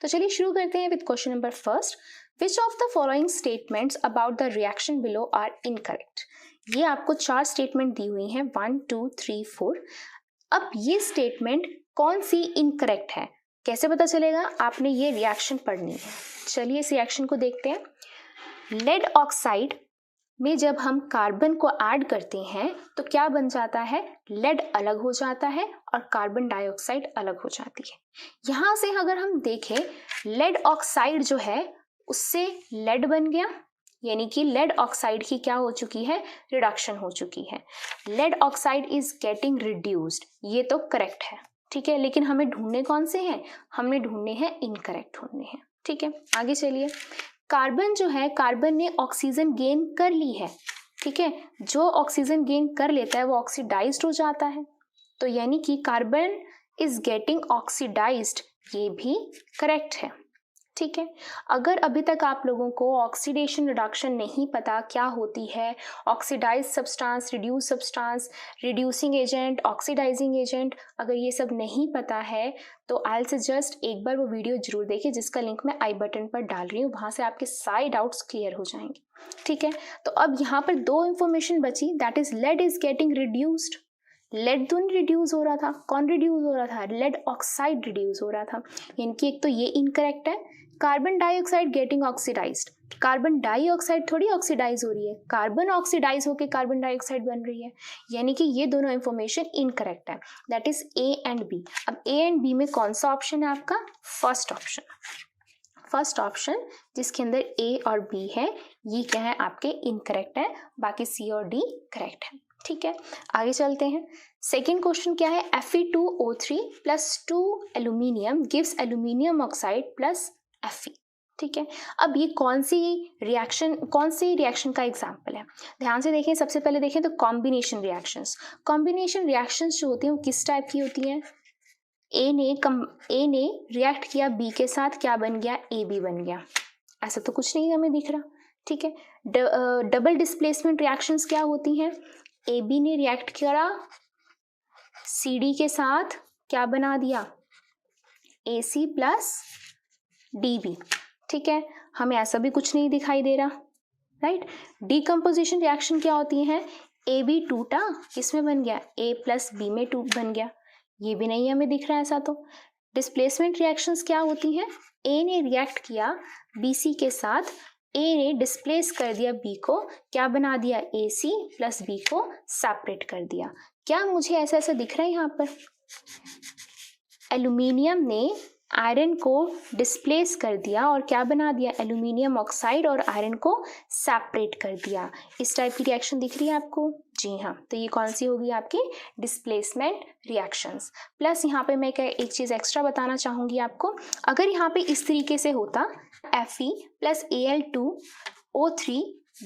तो चलिए शुरू करते हैं with question number first. Which of the following statements about the reaction below are incorrect. ये आपको 4 स्टेटमेंट दी हुई हैं, 1 2 3 4। अब ये स्टेटमेंट कौन सी इनकरेक्ट है, कैसे पता चलेगा? आपने ये रिएक्शन पढ़नी है। चलिए इस रिएक्शन को देखते हैं। लेड ऑक्साइड में जब हम कार्बन को ऐड करते हैं तो क्या बन जाता है? लेड अलग हो जाता है और कार्बन डाइऑक्साइड अलग हो जाती है। यहाँ से अगर हम देखें, लेड ऑक्साइड जो है उससे लेड बन गया, यानी कि लेड ऑक्साइड की क्या हो चुकी है? रिडक्शन हो चुकी है। Lead oxide is getting reduced, ये तो करेक्ट है, ठीक है। लेकिन हमें ढूंढने कौन से हैं? हमने ढूंढने हैं इनकरेक्ट ढूंढने हैं, ठीक है। आगे चलिए। कार्बन जो है, कार्बन ने ऑक्सीजन गेन कर ली है, ठीक है। जो ऑक्सीजन गेन कर लेता है वो ऑक्सीडाइज्ड हो जाता है, तो यानी कि कार्बन इज गेटिंग ऑक्सीडाइज्ड, ये भी करेक्ट है, ठीक है। अगर अभी तक आप लोगों को ऑक्सीडेशन रिडक्शन नहीं पता क्या होती है, oxidise substance, reduce substance, reducing agent, oxidising agent, अगर ये सब नहीं पता है तो आई सजेस्ट एक बार वो वीडियो जरूर देखिए, जिसका लिंक मैं आई बटन पर डाल रही हूँ। वहाँ से आपके सारे डाउट्स क्लियर हो जाएंगे, ठीक है। तो अब यहाँ पर 2 इंफॉर्मेशन बची, that is lead is getting reduced. Lead तो नहीं रिड्यूस हो रहा था, कौन रिड्यूस हो रहा था? लेड ऑक्साइड रिड्यूस हो रहा था, यानी कि एक तो ये इनकरेक्ट है। Carbon dioxide getting oxidised, carbon dioxide थोड़ी ऑक्सीडाइज हो रही है, कार्बन ऑक्सीडाइज होकर कार्बन डाइऑक्साइड बन रही है, यानी कि ये दोनों इंफॉर्मेशन इनकरेक्ट है। That is A and B. अब ए एंड बी में कौन सा ऑप्शन है आपका? First option. फर्स्ट ऑप्शन जिसके अंदर ए और बी है, ये क्या है? आपके इनकरेक्ट है, बाकी सी और डी करेक्ट है, ठीक है। आगे चलते हैं। सेकेंड क्वेश्चन क्या है? Fe2O3 plus 2 aluminium gives aluminium oxide plus Fe, ठीक है। अब ये कौन सी रिएक्शन का एग्जाम्पल है? ध्यान से देखें। सबसे पहले देखें तो कॉम्बिनेशन रिएक्शंस। कॉम्बिनेशन रिएक्शंस जो होती हैं वो किस टाइप की होती हैं? ए ने रिएक्ट किया बी के साथ, क्या बन गया? ए बी बन गया। ऐसा तो कुछ नहीं हमें दिख रहा, ठीक है। डबल डिस्प्लेसमेंट रिएक्शंस क्या होती हैं? ए बी ने रिएक्ट करा सी डी के साथ, क्या बना दिया? ए सी प्लस डी बी, ठीक है। हमें ऐसा भी कुछ नहीं दिखाई दे रहा, राइट। डीकम्पोजिशन रिएक्शन क्या होती है? ए बी टूटा, किसमें बन गया? ए प्लस बी में टूट बन गया, ये भी नहीं हमें दिख रहा है ऐसा तो। डिस्प्लेसमेंट रिएक्शंस क्या होती हैं? ए ने रिएक्ट किया बी सी के साथ, ए ने डिस्प्लेस कर दिया बी को, क्या बना दिया? ए सी प्लस बी को सेपरेट कर दिया। क्या मुझे ऐसा ऐसा दिख रहा है यहाँ पर? एल्यूमिनियम ने आयरन को डिस्प्लेस कर दिया और क्या बना दिया? एल्यूमिनियम ऑक्साइड और आयरन को सेपरेट कर दिया। इस टाइप की रिएक्शन दिख रही है आपको? जी हाँ। तो ये कौन सी होगी? आपकी डिस्प्लेसमेंट रिएक्शंस। प्लस यहाँ पे मैं एक चीज़ एक्स्ट्रा बताना चाहूँगी आपको। अगर यहाँ पे इस तरीके से होता Fe plus Al2O3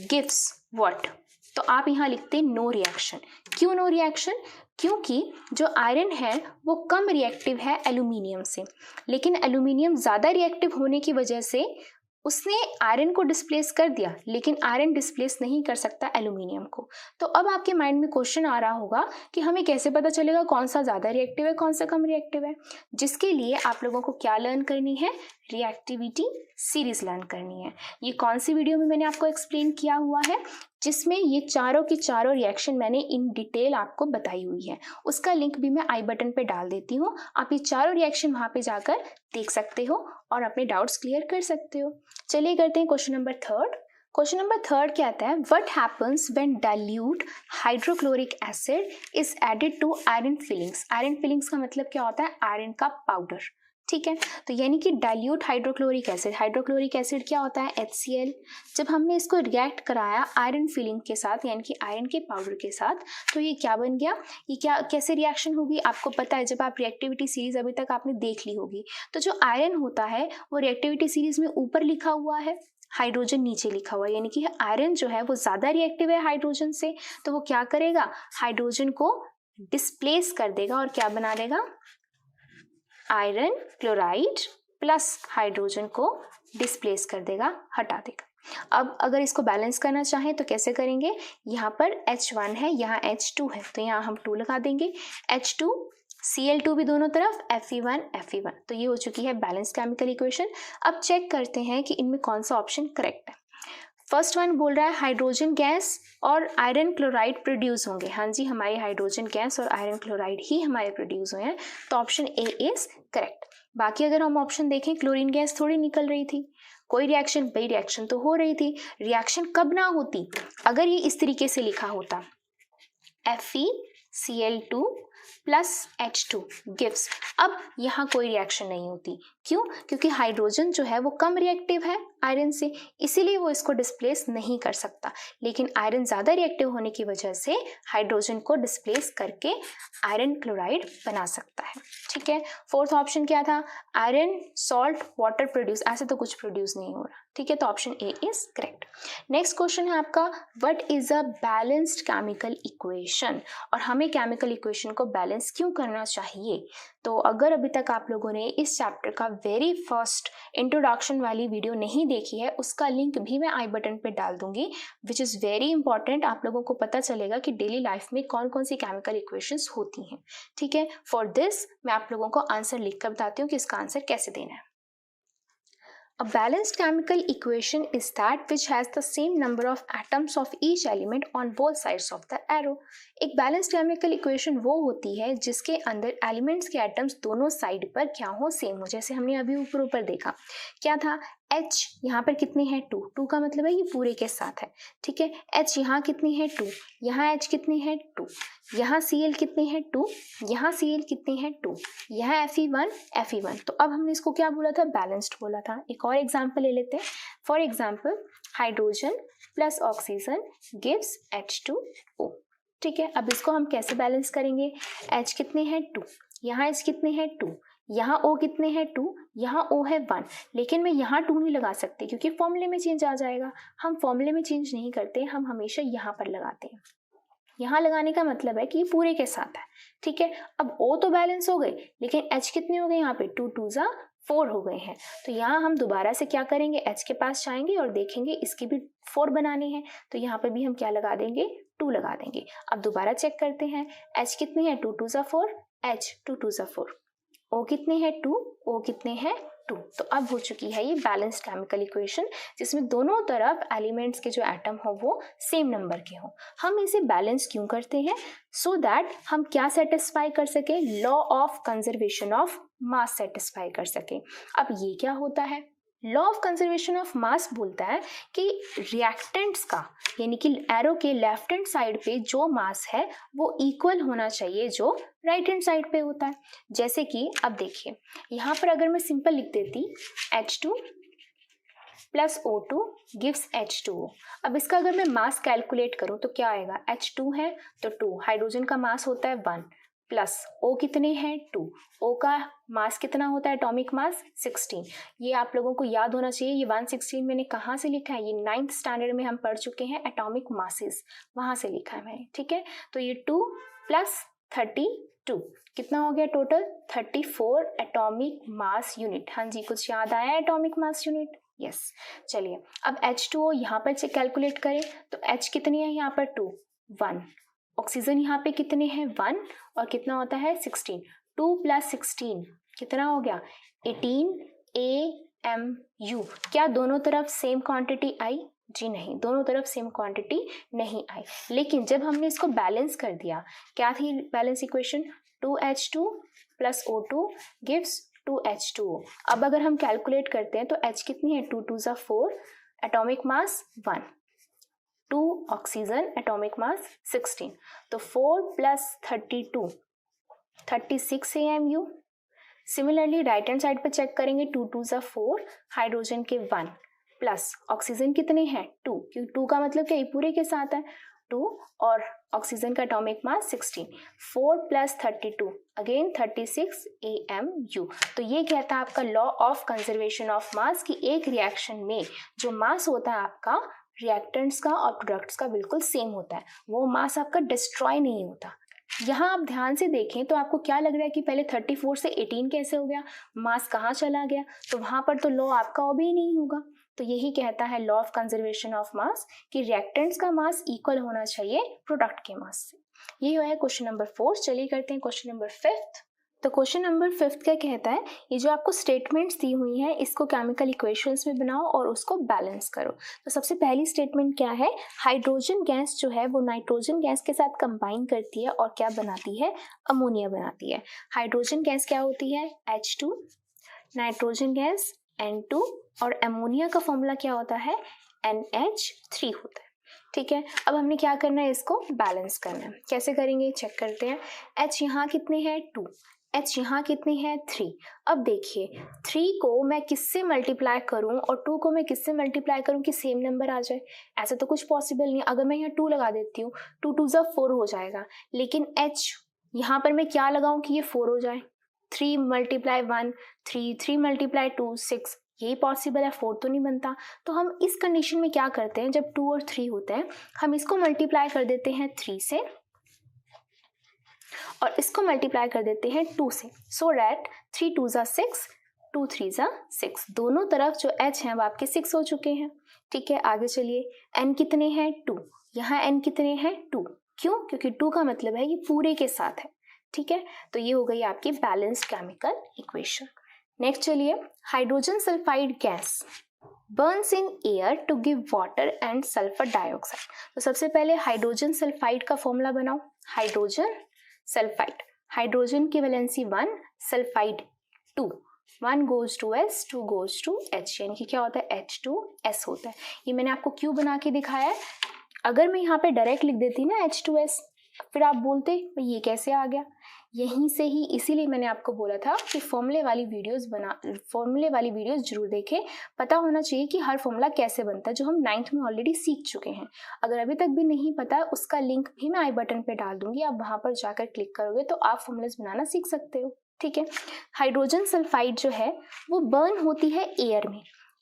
gives what, तो आप यहाँ लिखते नो रिएक्शन। क्यों नो रिएक्शन? क्योंकि जो आयरन है वो कम रिएक्टिव है एल्यूमिनियम से, लेकिन एल्यूमिनियम ज़्यादा रिएक्टिव होने की वजह से उसने आयरन को डिस्प्लेस कर दिया, लेकिन आयरन डिस्प्लेस नहीं कर सकता एल्यूमिनियम को। तो अब आपके माइंड में क्वेश्चन आ रहा होगा कि हमें कैसे पता चलेगा कौन सा ज़्यादा रिएक्टिव है, कौन सा कम रिएक्टिव है? जिसके लिए आप लोगों को क्या लर्न करनी है? रिएक्टिविटी सीरीज लर्न करनी है। ये कौन सी वीडियो में मैंने आपको एक्सप्लेन किया हुआ है, जिसमें ये चारों की चारों रिएक्शन मैंने इन डिटेल आपको बताई हुई है। उसका लिंक भी मैं आई बटन पे डाल देती हूँ। आप ये चारों रिएक्शन वहाँ पे जाकर देख सकते हो और अपने डाउट्स क्लियर कर सकते हो। चलिए करते हैं question number third. Question number third कहता है what happens when dilute hydrochloric acid is added to iron filings. Iron filings का मतलब क्या होता है? आयरन का पाउडर, ठीक है। तो यानी कि डाइल्यूट हाइड्रोक्लोरिक एसिड क्या होता है? HCl। जब हमने इसको रिएक्ट कराया आयरन फिलिंग के साथ, यानी कि आयरन के पाउडर के साथ, तो ये क्या बन गया? ये क्या कैसे रिएक्शन होगी? आपको पता है, जब आप रिएक्टिविटी सीरीज अभी तक आपने देख ली होगी, तो जो आयरन होता है वो रिएक्टिविटी सीरीज में ऊपर लिखा हुआ है, हाइड्रोजन नीचे लिखा हुआ है, यानी कि आयरन जो है वो ज़्यादा रिएक्टिव है हाइड्रोजन से, तो वो क्या करेगा? हाइड्रोजन को डिस्प्लेस कर देगा और क्या बना देगा? आयरन क्लोराइड प्लस हाइड्रोजन को डिस्प्लेस कर देगा, हटा देगा। अब अगर इसको बैलेंस करना चाहें तो कैसे करेंगे? यहाँ पर H1 है, यहाँ H2 है, तो यहाँ हम 2 लगा देंगे। H2 Cl2 भी दोनों तरफ, Fe1 Fe1। तो ये हो चुकी है बैलेंस केमिकल इक्वेशन। अब चेक करते हैं कि इनमें कौन सा ऑप्शन करेक्ट है। फर्स्ट वन बोल रहा है हाइड्रोजन गैस और आयरन क्लोराइड प्रोड्यूस होंगे। हाँ जी, हमारी हाइड्रोजन गैस और आयरन क्लोराइड ही हमारे प्रोड्यूस हुए हैं, तो ऑप्शन ए इज करेक्ट। बाकी अगर हम ऑप्शन देखें, क्लोरीन गैस थोड़ी निकल रही थी, कोई रिएक्शन, भाई रिएक्शन तो हो रही थी। रिएक्शन कब ना होती, अगर ये इस तरीके से लिखा होता FeCl2 प्लस H2 गिव्स, अब यहाँ कोई रिएक्शन नहीं होती। क्यों? क्योंकि हाइड्रोजन जो है वो कम रिएक्टिव है आयरन से, इसीलिए वो इसको डिस्प्लेस नहीं कर सकता। लेकिन आयरन ज़्यादा रिएक्टिव होने की वजह से हाइड्रोजन को डिस्प्लेस करके आयरन क्लोराइड बना सकता है। ठीक है, फोर्थ ऑप्शन क्या था, आयरन सॉल्ट वाटर प्रोड्यूस, ऐसे तो कुछ प्रोड्यूस नहीं हो रहा। ठीक है, तो option A is correct. Next question है आपका, what is a balanced chemical equation, और हमें केमिकल इक्वेशन को बैलेंस क्यों करना चाहिए। तो अगर अभी तक आप लोगों ने इस चैप्टर का वेरी फर्स्ट इंट्रोडक्शन वाली वीडियो नहीं देखी है, उसका लिंक भी मैं आई बटन पे डाल दूंगी, विच इज़ वेरी इंपॉर्टेंट। आप लोगों को पता चलेगा कि डेली लाइफ में कौन कौन सी केमिकल इक्वेशंस होती हैं। ठीक है, फॉर दिस मैं आप लोगों को आंसर लिख कर बताती हूँ कि इसका आंसर कैसे देना है। A balanced chemical equation is that which has the same number of atoms of each element on both sides of the arrow. एक बैलेंस्ड केमिकल इक्वेशन वो होती है जिसके अंदर एलिमेंट्स के एटम्स दोनों साइड पर क्या हो, सेम हो। जैसे हमने अभी ऊपर देखा, क्या था, H यहाँ पर कितने हैं, 2 का मतलब है ये पूरे के साथ है। ठीक है, H यहाँ कितनी है, 2, यहाँ H कितनी है, 2, यहाँ Cl कितने हैं, 2, यहाँ Cl कितने हैं, 2, यहाँ Fe1। तो अब हमने इसको क्या बोला था, बैलेंस्ड बोला था। एक और एग्जाम्पल ले लेते हैं। For example, hydrogen plus oxygen gives H2O। ठीक है, अब इसको हम कैसे बैलेंस करेंगे, H कितने हैं, 2, यहाँ H कितने हैं, 2, यहाँ O कितने हैं, 2, यहाँ O है 1। लेकिन मैं यहाँ 2 नहीं लगा सकती क्योंकि फॉर्मूले में चेंज आ जाएगा। हम फॉर्मूले में चेंज नहीं करते, हम हमेशा यहाँ पर लगाते हैं। यहाँ लगाने का मतलब है कि ये पूरे के साथ है। ठीक है, अब O तो बैलेंस हो गए, लेकिन H कितने हो गए, यहाँ पे 2 2 जा 4 हो गए हैं। तो यहाँ हम दोबारा से क्या करेंगे, H के पास जाएंगे और देखेंगे इसकी भी 4 बनानी है, तो यहाँ पे भी हम क्या लगा देंगे, 2 लगा देंगे। अब दोबारा चेक करते हैं, H कितने हैं, 2 2 जा 4, H 2 2 जा 4, O कितने हैं, 2, O कितने हैं, 2। तो अब हो चुकी है ये बैलेंस्ड केमिकल इक्वेशन, जिसमें दोनों तरफ एलिमेंट्स के जो एटम हो वो सेम नंबर के हो। हम इसे बैलेंस क्यों करते हैं, सो दैट हम क्या सेटिस्फाई कर सके, law of conservation of mass satisfy कर सके। अब ये क्या होता है, law of conservation of mass बोलता है कि रिएक्टेंट्स का, यानी कि एरो के लेफ्ट हैंड साइड पे जो मास है वो इक्वल होना चाहिए जो राइट हैंड साइड पे होता है। जैसे कि अब देखिए, यहाँ पर अगर मैं सिंपल लिख देती H2 plus O2 gives H2O। अब इसका अगर मैं मास कैलकुलेट करूँ तो क्या आएगा, H2 है तो 2, हाइड्रोजन का मास होता है 1, प्लस O कितने हैं, 2, O का मास कितना होता है, एटॉमिक मास 16। ये आप लोगों को याद होना चाहिए, ये 116 मैंने कहाँ से लिखा है, ये 9th स्टैंडर्ड में हम पढ़ चुके हैं, एटॉमिक मासेस, वहाँ से लिखा है मैंने। ठीक है, तो ये 2 प्लस 32 कितना हो गया, टोटल 34 एटॉमिक मास यूनिट। हाँ जी, कुछ याद आया एटॉमिक मास यूनिट, यस। चलिए अब H2O यहाँ पर से कैलकुलेट करें तो H कितनी है, यहाँ पर 2 1, ऑक्सीजन यहाँ पे कितने हैं, 1, और कितना होता है 16, 2 प्लस 16 कितना हो गया 18 AMU। क्या दोनों तरफ सेम क्वांटिटी आई, जी नहीं, दोनों तरफ सेम क्वांटिटी नहीं आई। लेकिन जब हमने इसको बैलेंस कर दिया, क्या थी balance equation, 2H2 plus O2 gives 2H2O। अब अगर हम कैलकुलेट करते हैं तो H कितनी है, 2 2 जा 4, atomic mass 1, 2 oxygen, atomic mass 16, तो 4 plus 32 36 AMU। Similarly right hand side पे चेक करेंगे, 2 2 जा 4, हाइड्रोजन के 1, प्लस ऑक्सीजन कितने हैं 2, क्योंकि 2 का मतलब क्या, ये पूरे के साथ है 2, और ऑक्सीजन का atomic mass 16, 4 plus 32 again 36 AMU। तो ये कहता है आपका law of conservation of mass कि एक रिएक्शन में जो मास होता है आपका रिएक्टेंट्स का और प्रोडक्ट्स का बिल्कुल सेम होता है, वो मास आपका डिस्ट्रॉय नहीं होता। यहाँ आप ध्यान से देखें तो आपको क्या लग रहा है कि पहले 34 से 18 कैसे हो गया, मास कहाँ चला गया, तो वहाँ पर तो लॉ आपका ओबे नहीं होगा। तो यही कहता है law of conservation of mass कि रिएक्टेंट्स का मास इक्वल होना चाहिए प्रोडक्ट के मास से। ये है क्वेश्चन नंबर 4। चलिए करते हैं क्वेश्चन नंबर 5। तो क्वेश्चन नंबर 5 क्या कहता है, ये जो आपको स्टेटमेंट्स दी हुई हैं इसको केमिकल इक्वेशंस में बनाओ और उसको बैलेंस करो। तो सबसे पहली स्टेटमेंट क्या है, हाइड्रोजन गैस जो है वो नाइट्रोजन गैस के साथ कंबाइन करती है और क्या बनाती है, अमोनिया बनाती है। हाइड्रोजन गैस क्या होती है, H2, नाइट्रोजन गैस N2 और अमोनिया का फॉर्मूला क्या होता है, NH3 होता है। ठीक है, अब हमने क्या करना है, इसको बैलेंस करना है। कैसे करेंगे चेक करते हैं। H यहाँ कितने हैं 2, H यहाँ कितने हैं 3। अब देखिए 3 को मैं किससे मल्टीप्लाई करूं और 2 को मैं किससे मल्टीप्लाई करूं कि सेम नंबर आ जाए, ऐसा तो कुछ पॉसिबल नहीं। अगर मैं यहाँ 2 लगा देती हूँ 2 2 जा 4 हो जाएगा, लेकिन H यहाँ पर मैं क्या लगाऊं कि ये 4 हो जाए। 3 मल्टीप्लाई 1 3, 3 मल्टीप्लाई 2 6, यही पॉसिबल है, 4 तो नहीं बनता। तो हम इस कंडीशन में क्या करते हैं, जब 2 और 3 होते हैं हम इसको मल्टीप्लाई कर देते हैं 3 से और इसको मल्टीप्लाई कर देते हैं 2 से, सो दैट 3 2 जा 6, 2 3 जा 6, दोनों तरफ जो H हैं वो आपके 6 हो चुके हैं। ठीक है, आगे चलिए। N कितने हैं 2, यहाँ N कितने हैं 2, क्यों, क्योंकि 2 का मतलब है ये पूरे के साथ है। ठीक है, तो ये हो गई आपकी बैलेंस्ड केमिकल इक्वेशन। नेक्स्ट चलिए, hydrogen sulphide gas burns in air to give water and sulfur dioxide। तो सबसे पहले हाइड्रोजन सल्फाइड का फॉर्मूला बनाओ। हाइड्रोजन सल्फाइड, हाइड्रोजन की valency 1, sulphide 2, 1 goes to S, 2 goes to H, यानी कि क्या होता है H2S होता है। ये मैंने आपको क्यों बना के दिखाया है। अगर मैं यहाँ पे डायरेक्ट लिख देती ना H2S, फिर आप बोलते ये कैसे आ गया, यहीं से ही, इसीलिए मैंने आपको बोला था कि फॉर्मूले वाली वीडियोस जरूर देखें। पता होना चाहिए कि हर फॉर्मूला कैसे बनता है, जो हम 9th में ऑलरेडी सीख चुके हैं। अगर अभी तक भी नहीं पता है, उसका लिंक भी मैं आई बटन पे डाल दूंगी, आप वहां पर जाकर क्लिक करोगे तो आप फॉर्मूलाज बनाना सीख सकते हो। ठीक है, हाइड्रोजन सल्फाइड जो है वो बर्न होती है एयर में।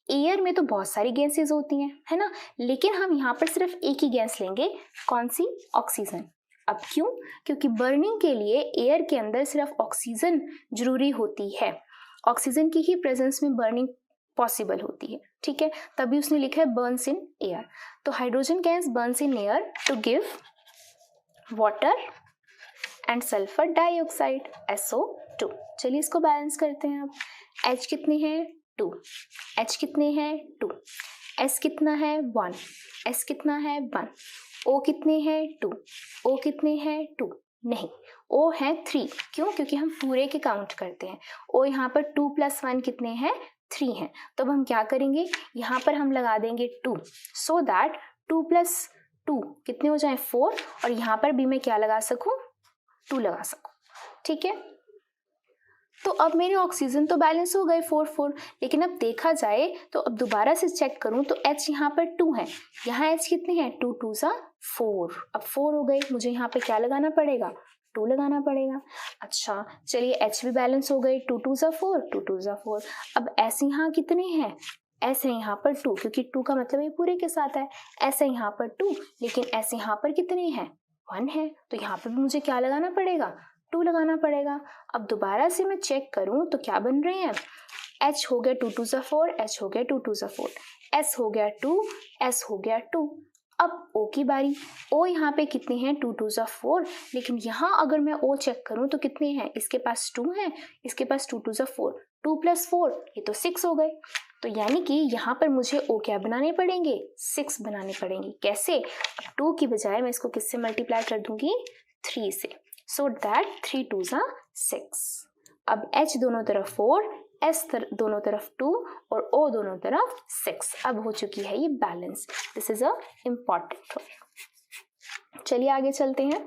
एयर में तो बहुत सारी गैसेज होती हैं, है ना, लेकिन हम यहाँ पर सिर्फ एक ही गैस लेंगे, कौन सी, ऑक्सीजन। अब क्यों, क्योंकि बर्निंग के लिए एयर के अंदर सिर्फ ऑक्सीजन जरूरी होती है, ऑक्सीजन की ही प्रेजेंस में बर्निंग पॉसिबल होती है। ठीक है, तभी उसने लिखा है बर्न्स इन एयर। तो hydrogen gas burns in air to give water and sulphur dioxide SO2। चलिए इसको बैलेंस करते हैं। अब H कितने हैं 2, H कितने हैं 2, S कितना है 1, S कितना है 1, O कितने हैं 2, O कितने हैं 2, नहीं O है 3, क्यों, क्योंकि हम पूरे के काउंट करते हैं। O यहाँ पर 2 + 1 कितने हैं 3 हैं। तो अब हम क्या करेंगे, यहाँ पर हम लगा देंगे 2, सो दैट 2 + 2 कितने हो जाए 4, और यहाँ पर भी मैं क्या लगा सकूँ, 2 लगा सकूँ। ठीक है, तो अब मेरे ऑक्सीजन तो बैलेंस हो गए 4 4, लेकिन अब देखा जाए तो अब दोबारा से चेक करूं तो H यहाँ पर 2 है, यहाँ H कितने हैं 2 2 जा 4, अब 4 हो गए, मुझे यहाँ पे क्या लगाना पड़ेगा, 2 लगाना पड़ेगा। अच्छा चलिए H भी बैलेंस हो गए, 2 2 जा 4, 2 2 जा 4। अब S यहाँ कितने हैं, S है यहाँ पर 2, क्योंकि 2 का मतलब ये पूरे के साथ है। S है यहाँ पर 2, लेकिन S यहाँ पर कितने हैं 1 है, तो यहाँ पर भी मुझे क्या लगाना पड़ेगा, 2 लगाना पड़ेगा। अब दोबारा से मैं चेक करूं तो क्या बन रहे हैं, H हो गया 2 2 जा 4, H हो गया 2 2 जा 4, S हो गया 2, S हो गया 2। अब O की बारी, O यहाँ पे कितने हैं 2 2 जा 4, लेकिन यहाँ अगर मैं O चेक करूं तो कितने हैं, इसके पास 2 है, इसके पास 2 2 जा 4, 2 + 4 ये तो 6 हो गए। तो यानी कि यहाँ पर मुझे O क्या बनाने पड़ेंगे, 6 बनाने पड़ेंगे। कैसे, 2 की बजाय मैं इसको किससे मल्टीप्लाई कर दूंगी, 3 से, so that 3 2 जा 6। अब H दोनों तरफ 4, S दोनों तरफ 2 और O दोनों तरफ 6। अब हो चुकी है ये balance. This is a important one. चलिए आगे चलते हैं।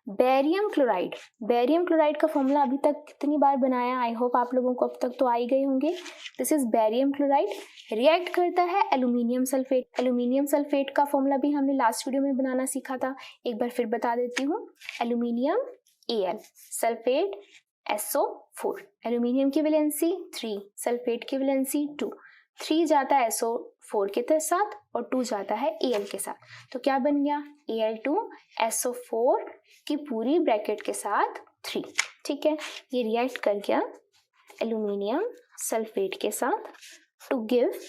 बेरियम क्लोराइड, बेरियम क्लोराइड का फॉर्मूला अभी तक कितनी बार बनाया, आई होप आप लोगों को अब तक तो आ ही गए होंगे। This is barium chloride, react करता है एल्यूमिनियम सल्फेट। एल्यूमिनियम सल्फेट का फॉर्मूला भी हमने लास्ट वीडियो में बनाना सीखा था, एक बार फिर बता देती हूँ। Aluminium Al, sulphate SO4, aluminium की वैलेंसी 3, सल्फेट की वैलेंसी 2, 3 जाता है SO4 के साथ और 2 जाता है Al के साथ, तो क्या बन गया Al2 SO4 की पूरी ब्रैकेट के साथ 3। ठीक है, ये रिएक्ट कर गया एल्यूमिनियम सल्फेट के साथ to give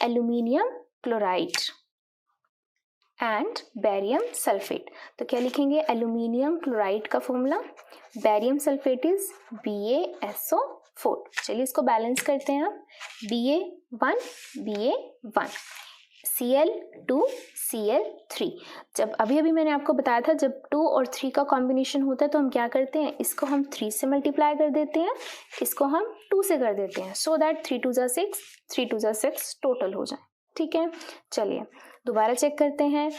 aluminium chloride. And barium sulphate. तो क्या लिखेंगे, एल्यूमिनियम क्लोराइड का formula, barium sulphate is BaSO4। चलिए इसको बैलेंस करते हैं आप, Ba1 Ba1 Cl2 Cl3। जब अभी अभी मैंने आपको बताया था जब 2 और 3 का कॉम्बिनेशन होता है तो हम क्या करते हैं, इसको हम 3 से मल्टीप्लाई कर देते हैं, इसको हम 2 से कर देते हैं, सो दैट 3 2 जा 6 3 2 जा 6 टोटल हो जाए। ठीक है, चलिए दोबारा चेक करते हैं।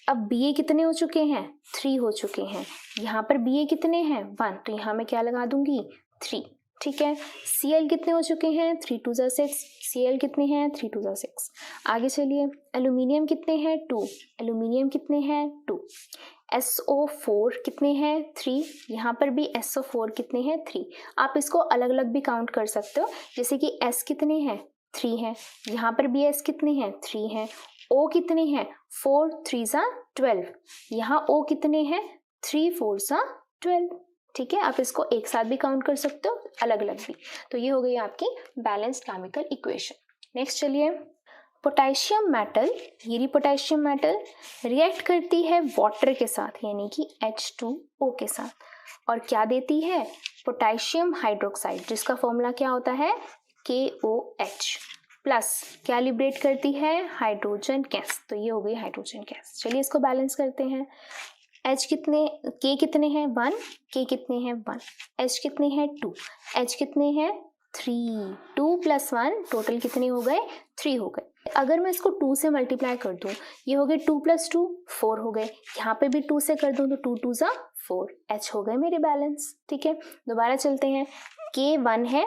अब Ba कितने हो चुके हैं, 3 हो चुके हैं। यहाँ पर Ba कितने हैं, 1, तो यहाँ मैं क्या लगा दूंगी, 3। ठीक है, Cl कितने हो चुके हैं, 3 2 जा 6, Cl कितने हैं, 3 2 जा 6। आगे चलिए, एल्यूमिनियम कितने हैं, 2, एल्यूमिनियम कितने हैं, 2। SO4 कितने हैं, 3, यहाँ पर भी SO4 कितने हैं, 3। आप इसको अलग अलग भी काउंट कर सकते हो, जैसे कि S कितने हैं, 3 हैं, यहाँ पर भी S कितने हैं, 3 हैं। O कितने हैं, 4 3 जा 12, यहाँ O कितने हैं, 3 4 जा 12। ठीक है, आप इसको एक साथ भी काउंट कर सकते हो, अलग अलग भी। तो ये हो गई आपकी बैलेंस्ड केमिकल इक्वेशन। नेक्स्ट चलिए, पोटेशियम मेटल, ये रही पोटेशियम मेटल, रिएक्ट करती है वाटर के साथ यानी कि H2O के साथ, और क्या देती है, पोटेशियम हाइड्रोक्साइड, जिसका फॉर्मूला क्या होता है, KOH प्लस, क्या लिबरेट करती है, हाइड्रोजन गैस। तो ये हो गई हाइड्रोजन गैस। चलिए इसको बैलेंस करते हैं। H कितने, K कितने हैं, 1, K कितने हैं, 1, H कितने हैं, 2, H कितने हैं, 3, 2 + 1 टोटल कितने हो गए, 3 हो गए। अगर मैं इसको 2 से मल्टीप्लाई कर दूं, ये हो गए 2 + 2 4 हो गए, यहाँ पे भी 2 से कर दूं तो 2 2 जा 4, H हो गए मेरे बैलेंस। ठीक है, दोबारा चलते हैं, K 1 है,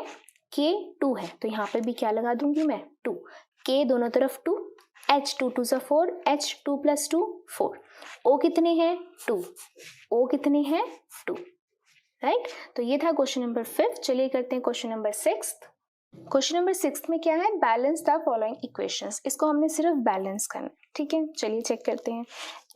K 2 है, तो यहाँ पे भी क्या लगा दूंगी मैं, 2, K दोनों तरफ 2, H 2 2 जा 4, H 2 + 2 4। O कितने हैं, 2, O कितने हैं, 2। राइट, तो ये था क्वेश्चन नंबर 5। चलिए करते हैं क्वेश्चन नंबर 6। क्वेश्चन नंबर 6 में क्या है, बैलेंस द फॉलोइंग इक्वेशंस। इसको हमने सिर्फ बैलेंस करना है। ठीक है, चलिए चेक करते हैं।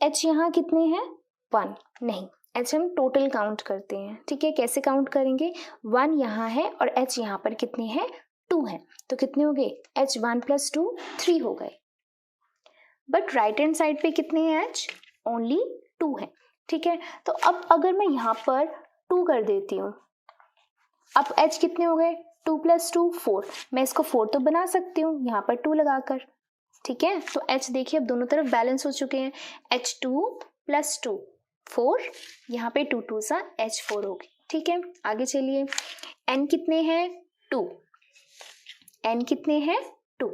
H यहाँ कितने हैं, 1 नहीं, H हम टोटल काउंट करते हैं। ठीक है, कैसे काउंट करेंगे, 1 यहाँ है और H यहाँ पर कितने हैं, 2 है, तो कितने हो गए, H 1 + 2 3 हो गए। बट राइट हैंड साइड पे कितने हैं, H ओनली 2 है। ठीक है, तो अब अगर मैं यहाँ पर 2 कर देती हूँ, अब H कितने हो गए, 2 + 2 4, मैं इसको 4 तो बना सकती हूँ यहाँ पर 2 लगाकर। ठीक है, तो H देखिए अब दोनों तरफ बैलेंस हो चुके हैं, H2 + 2 4, यहाँ पे 2 2 सा H4 हो गई। ठीक है, आगे चलिए, N कितने हैं, 2, N कितने हैं, 2।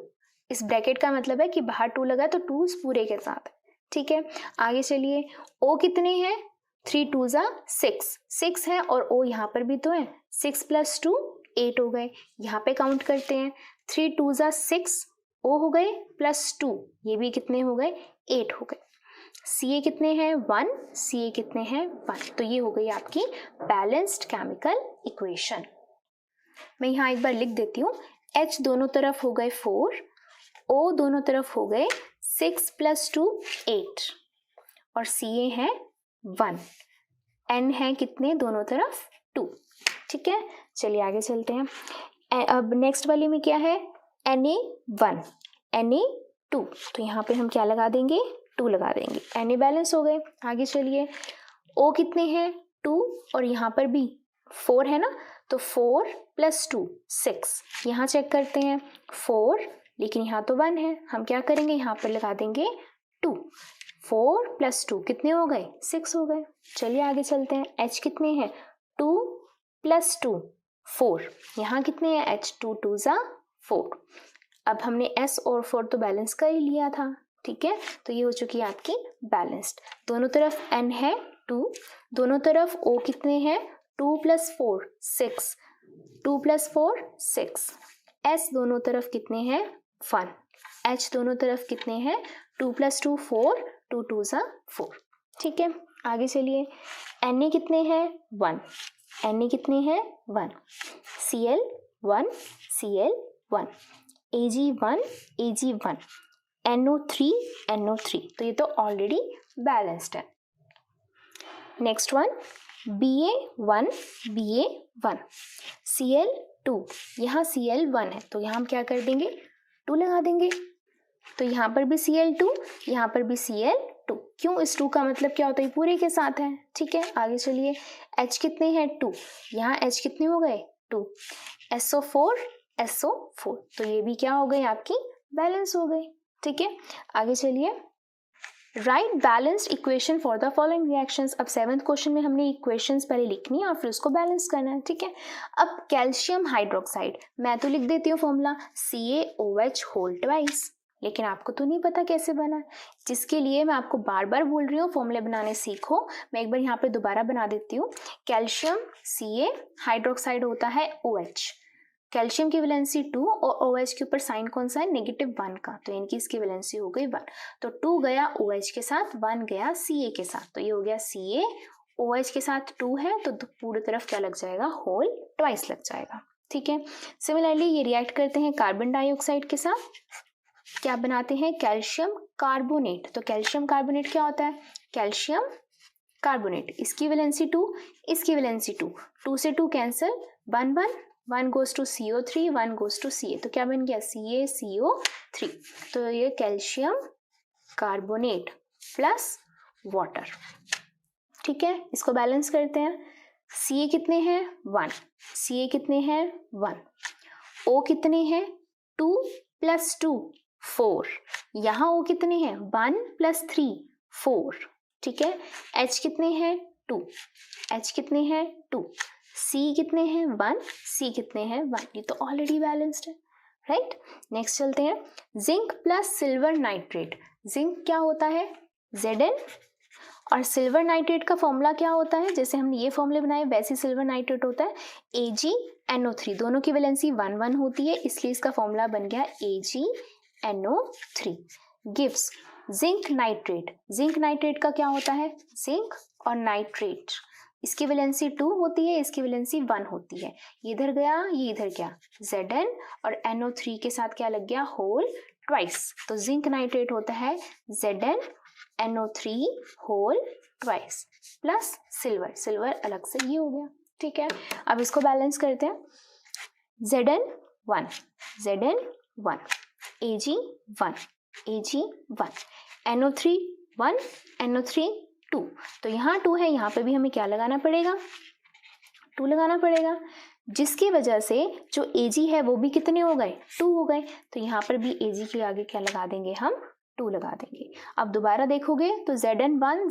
इस ब्रैकेट का मतलब है कि बाहर 2 लगा तो 2 पूरे के साथ। ठीक है, आगे चलिए, O कितने हैं, 3 2 जा 6, 6 है और O यहाँ पर भी तो है, 6 + 2 8 हो गए। यहाँ पे काउंट करते हैं, 3 2 जा 6 O हो गए +2, ये भी कितने हो गए, 8 हो गए। Ca कितने हैं, 1, Ca कितने हैं, 1। तो ये हो गई आपकी बैलेंस्ड केमिकल इक्वेशन। मैं यहाँ एक बार लिख देती हूँ, H दोनों तरफ हो गए 4, O दोनों तरफ हो गए 6 + 2 8 और Ca है 1, N है कितने दोनों तरफ 2। ठीक है, चलिए आगे चलते हैं। अब नेक्स्ट वाले में क्या है, Na1 Na2, तो यहाँ पे हम क्या लगा देंगे, 2 लगा देंगे, Na बैलेंस हो गए। आगे चलिए, O कितने हैं, 2 और यहाँ पर भी 4 है ना, तो 4 + 2 6, यहाँ चेक करते हैं 4, लेकिन यहाँ तो 1 है, हम क्या करेंगे यहाँ पर लगा देंगे 2, 4 + 2 कितने हो गए, 6 हो गए। चलिए आगे चलते हैं, H कितने हैं, 2 + 2 4, यहाँ कितने हैं, H 2 2 जा 4। अब हमने S और 4 तो बैलेंस कर ही लिया था। ठीक है, तो ये हो चुकी है आपकी बैलेंस्ड। दोनों तरफ N है 2, दोनों तरफ O कितने हैं, 2 + 4 6, 2 + 4 6, S दोनों तरफ कितने हैं, 1, H दोनों तरफ कितने हैं, 2 + 2 4, 2 2 जा 4। ठीक है, आगे चलिए, Na कितने हैं, 1, Na कितने हैं, 1, Cl1 Cl1, Ag1 Ag1, NO3 NO3, तो ये तो ऑलरेडी बैलेंस्ड है। Next one, Ba1 Ba1, Cl2, यहाँ Cl1 है तो यहाँ हम क्या कर देंगे, 2 लगा देंगे, तो यहाँ पर भी Cl2, यहाँ पर भी Cl2, 2। क्यों? इस 2 का मतलब क्या होता है? पूरे के साथ है, ठीक है। आगे चलिए, H कितने हैं? 2। यहाँ H कितने हो गए? 2। SO4 SO4, तो ये भी क्या हो गई? आपकी बैलेंस हो गई, ठीक है। आगे चलिए, right balanced equation for the following reactions. अब 7th क्वेश्चन में हमने इक्वेशंस पहले लिखनी है और फिर उसको बैलेंस करना है, ठीक है। अब कैल्शियम हाइड्रोक्साइड, मैं तो लिख देती हूँ फॉर्मूला CaOH होल ट्वाइस, लेकिन आपको तो नहीं पता कैसे बना, जिसके लिए मैं आपको बार बार बोल रही हूँ फॉर्मूले बनाने सीखो। मैं एक बार यहाँ पे दोबारा बना देती हूँ। कैल्शियम Ca, हाइड्रोक्साइड होता है OH, कैल्शियम की वैलेंसी 2 और OH के ऊपर साइन कौन सा है? -1 का, तो इनकी इसकी वैलेंसी हो गई 1। तो 2 गया OH के साथ, 1 गया Ca के साथ, तो ये हो गया Ca। OH के साथ 2 है तो पूरी तरफ क्या लग जाएगा? होल ट्वाइस लग जाएगा, ठीक है। सिमिलरली ये रिएक्ट करते हैं कार्बन डाइऑक्साइड के साथ, क्या बनाते हैं? Calcium carbonate. तो कैल्शियम कार्बोनेट क्या होता है? कैल्शियम कार्बोनेट, इसकी वैलेंसी 2, इसकी वैलेंसी 2, 2 से 2 cancel, 1 1, 1 goes to CO3, 1 goes to Ca, तो क्या बन गया? CaCO3। तो ये कैल्शियम कार्बोनेट प्लस वाटर, ठीक है। इसको बैलेंस करते हैं। Ca कितने हैं? 1, Ca कितने हैं? 1, O कितने हैं? 2 + 2 4, यहाँ O कितने हैं? 1 + 3 4, ठीक है। H कितने हैं? 2, H कितने हैं? 2, C कितने हैं? 1, C कितने हैं? 1, ये तो ऑलरेडी बैलेंस्ड है, राइट। नेक्स्ट चलते हैं, zinc plus silver nitrate. Zinc क्या होता है? Zn, और सिल्वर नाइट्रेट का फॉर्मूला क्या होता है? जैसे हमने ये फॉर्मूले बनाए वैसे सिल्वर नाइट्रेट होता है AgNO3, दोनों की वैलेंसी 1 1 होती है, इसलिए इसका फॉर्मूला बन गया AgNO3। Gives zinc nitrate, zinc nitrate का क्या होता है? जिंक और नाइट्रेट, इसकी वैलेंसी 2 होती है, इसकी वैलेंसी 1 होती है, ये इधर गया, ये इधर गया, Zn और NO3 के साथ क्या लग गया? होल ट्वाइस, तो जिंक नाइट्रेट होता है ZnNO3 whole twice plus silver, silver अलग से ये हो गया, ठीक है। अब इसको बैलेंस करते हैं। Zn 1, Ag 1, NO3 1, NO3 2, तो यहाँ 2 है, यहाँ पे भी हमें क्या लगाना पड़ेगा? 2 लगाना पड़ेगा, जिसकी वजह से जो Ag है वो भी कितने हो गए? 2 हो गए, तो यहाँ पर भी Ag के आगे क्या लगा देंगे? हम 2 लगा देंगे। अब दोबारा देखोगे तो Zn 1,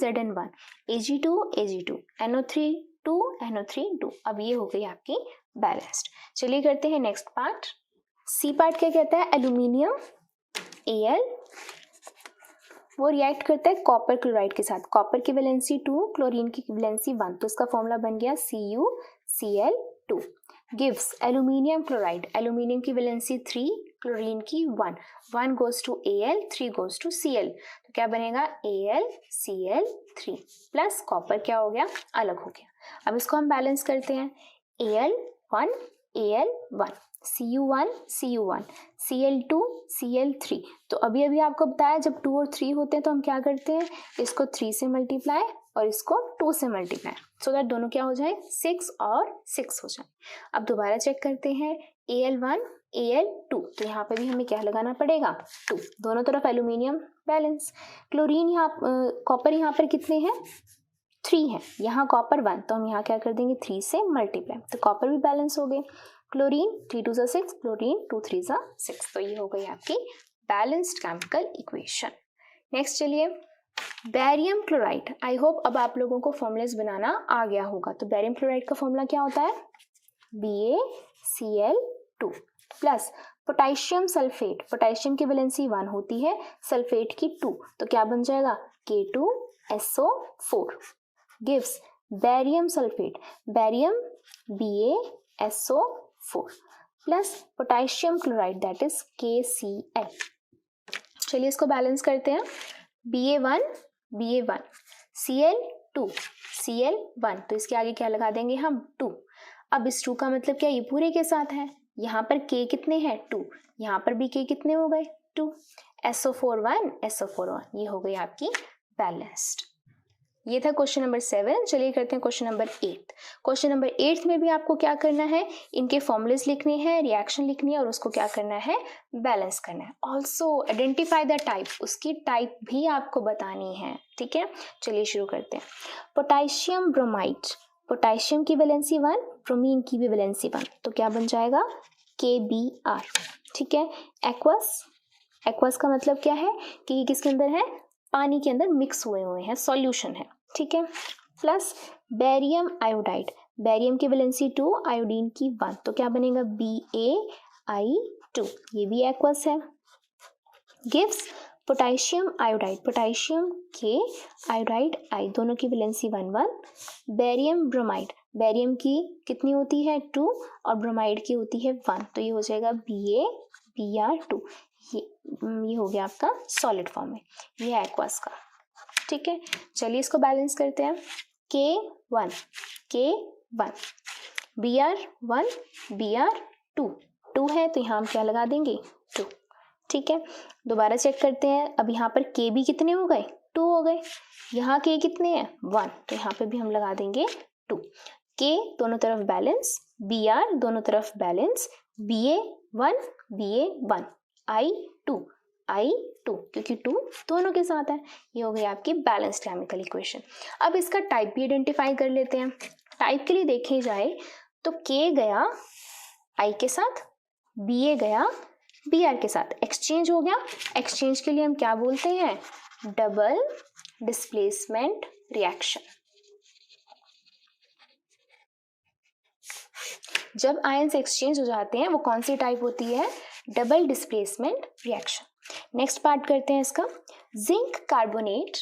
Ag2, NO3 2, NO3 2, अब ये हो गई आपकी बैलेंस्ड। चलिए करते हैं नेक्स्ट पार्ट। C पार्ट क्या कहता है? एल्यूमिनियम Al, वो रिएक्ट करता है कॉपर क्लोराइड के साथ, कॉपर की वैलेंसी 2, क्लोरीन की वैलेंसी 1, तो इसका फॉर्मूला बन गया CuCl2। Gives aluminium chloride, aluminium की वैलेंसी 3, क्लोरीन की 1, 1 goes to Al, 3 goes to Cl, तो क्या बनेगा? AlCl3 प्लस कॉपर क्या हो गया? अलग हो गया। अब इसको हम बैलेंस करते हैं। Al1 Al1, Cu1 Cu1, Cl2 Cl3, तो अभी अभी आपको बताया जब 2 और 3 होते हैं तो हम क्या करते हैं? इसको 3 से मल्टीप्लाई और इसको 2 से मल्टीप्लाई, सो दैट दोनों क्या हो जाए? 6 और 6 हो जाए। अब दोबारा चेक करते हैं, Al1 Al2, तो यहाँ पे भी हमें क्या लगाना पड़ेगा? 2, दोनों तरफ एल्यूमिनियम बैलेंस। क्लोरीन यहाँ, कॉपर यहाँ पर कितने हैं? 3 है, यहाँ कॉपर 1, तो हम यहाँ क्या कर देंगे? 3 से मल्टीप्लाई, तो कॉपर भी बैलेंस हो गए। क्लोरीन 3 2 6, क्लोरीन 2 3 6, तो ये हो गई आपकी बैलेंस्ड केमिकल इक्वेशन। नेक्स्ट चलिए, बैरियम क्लोराइड। आई होप अब आप लोगों को फॉर्मूलेस बनाना आ गया होगा। तो बैरियम क्लोराइड का फॉर्मूला क्या होता है? BaCl2 plus potassium sulphate, potassium की वैलेंसी 1 होती है, सल्फेट की 2, तो क्या बन जाएगा? K2SO4 gives barium sulphate, barium BaSO4 plus potassium chloride that is KCl। चलिए इसको बैलेंस करते हैं। Ba1 Cl2 Cl1, तो इसके आगे क्या लगा देंगे हम? 2। अब इस 2 का मतलब क्या? ये पूरे के साथ है, यहाँ पर K कितने हैं? 2, यहाँ पर भी K कितने हो गए? 2, SO4 1, SO4 1, ये हो गई आपकी बैलेंस्ड। ये था क्वेश्चन नंबर 7। चलिए करते हैं क्वेश्चन नंबर 8। क्वेश्चन नंबर 8 में भी आपको क्या करना है, इनके फॉर्मूलेस लिखने हैं, रिएक्शन लिखनी है और उसको क्या करना है, बैलेंस करना है। ऑल्सो आइडेंटिफाई द टाइप, उसकी टाइप भी आपको बतानी है। ठीक है, चलिए शुरू करते हैं। पोटेशियम ब्रोमाइड, पोटेशियम की वैलेंसी 1, ब्रोमीन की भी वैलेंसी 1, तो क्या बन जाएगा KBr। ठीक है, एक्वस, एक्वस का मतलब क्या है कि ये किसके अंदर है, पानी के अंदर मिक्स हुए हैं, सॉल्यूशन है। ठीक है, प्लस बेरियम आयोडाइड, बेरियम की वैलेंसी 2, आयोडीन की 1, तो क्या बनेगा BaI2, ये भी एक्वस है। गिव्स पोटेशियम आयोडाइड, पोटेशियम के आयोडाइड I, दोनों की वैलेंसी 1 1। बेरियम ब्रोमाइड, बेरियम की कितनी होती है 2 और ब्रोमाइड की होती है 1, तो ये हो जाएगा BaBr2। ये हो गया आपका सॉलिड फॉर्म में, ये है एक्वास का। ठीक है, चलिए इसको बैलेंस करते हैं। K1 Br1 Br2, 2 है तो यहाँ हम क्या लगा देंगे 2। ठीक है, दोबारा चेक करते हैं। अब यहाँ पर K भी कितने हो गए 2 हो गए, यहाँ K कितने हैं 1, तो यहाँ पे भी हम लगा देंगे 2। K दोनों तरफ बैलेंस, Br दोनों तरफ बैलेंस, Ba1 Ba1 I2 क्योंकि 2 दोनों के साथ है। ये हो गई आपकी बैलेंस्ड केमिकल इक्वेशन। अब इसका टाइप भी आइडेंटिफाई कर लेते हैं। टाइप के लिए देखे जाए तो K गया I के साथ, Ba गया Br के साथ, एक्सचेंज हो गया। एक्सचेंज के लिए हम क्या बोलते हैं, डबल डिस्प्लेसमेंट रिएक्शन। जब आयंस एक्सचेंज हो जाते हैं वो कौन सी टाइप होती है, double displacement reaction. Next part करते हैं इसका। जिंक कार्बोनेट,